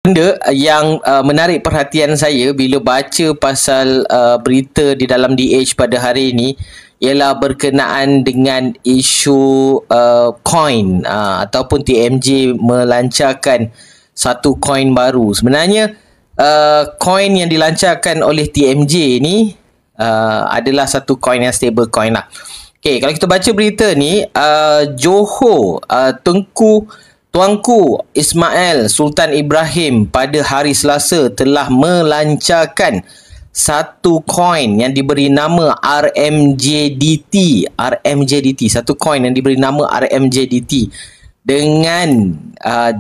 Benda yang menarik perhatian saya bila baca pasal berita di dalam The Age pada hari ini ialah berkenaan dengan isu coin ataupun TMJ melancarkan satu coin baru. Sebenarnya coin yang dilancarkan oleh TMJ ni adalah satu coin yang stable coin lah. Okay, kalau kita baca berita ni, Johor Tuanku Ismail Sultan Ibrahim pada hari Selasa telah melancarkan satu koin yang diberi nama RMJDT. Satu koin yang diberi nama RMJDT dengan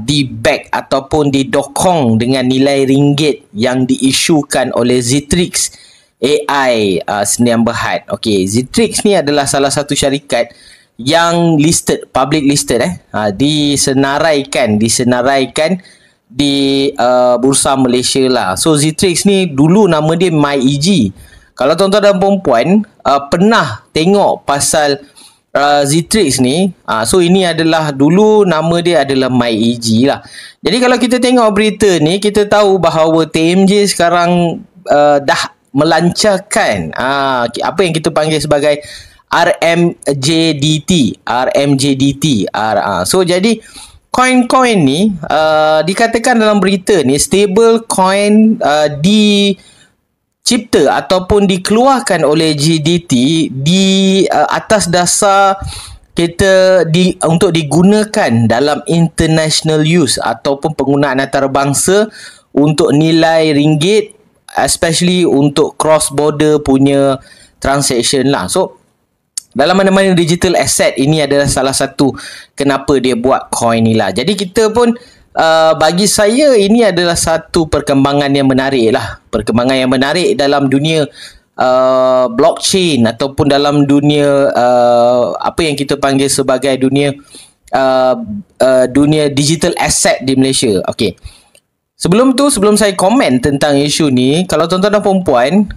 di-back ataupun didokong dengan nilai ringgit yang diisukan oleh Zitrix AI Sdn Bhd. Okey, Zitrix ni adalah salah satu syarikat yang listed, public listed disenaraikan di Bursa Malaysia lah. So Zitrix ni dulu nama dia MyEG. Kalau tuan-tuan dan puan-puan pernah tengok pasal Zitrix ni, so ini adalah dulu nama dia adalah MyEG lah. Jadi kalau kita tengok berita ni, kita tahu bahawa TMJ sekarang dah melancarkan apa yang kita panggil sebagai RMJDT. So jadi coin-coin ni dikatakan dalam berita ni stable coin dicipta ataupun dikeluarkan oleh GDT di atas dasar untuk digunakan dalam international use ataupun penggunaan antarabangsa untuk nilai ringgit, especially untuk cross border punya transaction lah. So dalam mana-mana digital asset, ini adalah salah satu kenapa dia buat coin ni lah. Jadi kita pun bagi saya ini adalah satu perkembangan yang menarik lah. Perkembangan yang menarik dalam dunia blockchain ataupun dalam dunia apa yang kita panggil sebagai dunia digital asset di Malaysia. Okey. Sebelum saya komen tentang isu ni, kalau tuan-tuan dan puan-puan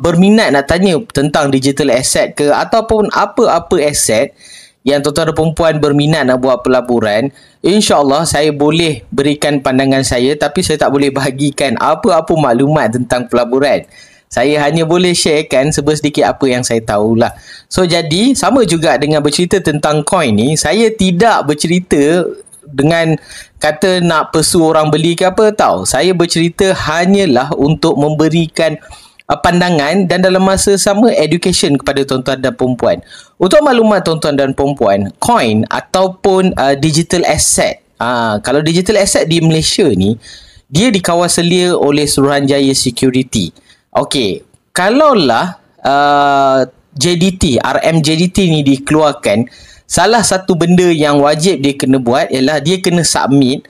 berminat nak tanya tentang digital asset ke ataupun apa-apa aset yang tuan-tuan dan puan-puan berminat nak buat pelaburan, insya-Allah saya boleh berikan pandangan saya, tapi saya tak boleh bahagikan apa-apa maklumat tentang pelaburan. Saya hanya boleh sharekan sedikit apa yang saya tahulah. So jadi sama juga dengan bercerita tentang coin ni, saya tidak bercerita dengan kata nak pesu orang beli ke apa, tahu. Saya bercerita hanyalah untuk memberikan pandangan dan dalam masa sama education kepada tuan-tuan dan perempuan. Untuk maklumat tuan-tuan dan perempuan, coin ataupun digital asset, kalau digital asset di Malaysia ni, dia dikawal-selia oleh Suruhanjaya Security. Okey, kalaulah RMJDT ni dikeluarkan, salah satu benda yang wajib dia kena buat ialah dia kena submit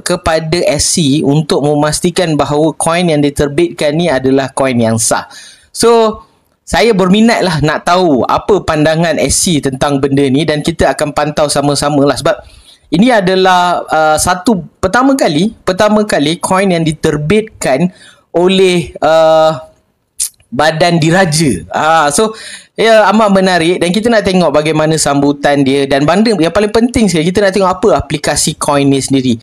kepada SC untuk memastikan bahawa koin yang diterbitkan ni adalah koin yang sah. So saya berminat lah nak tahu apa pandangan SC tentang benda ni, dan kita akan pantau sama-sama lah, sebab ini adalah pertama kali koin yang diterbitkan oleh Badan Diraja. So ya, amat menarik, dan kita nak tengok bagaimana sambutan dia, dan benda yang paling penting sekali, kita nak tengok apa aplikasi coin ni sendiri.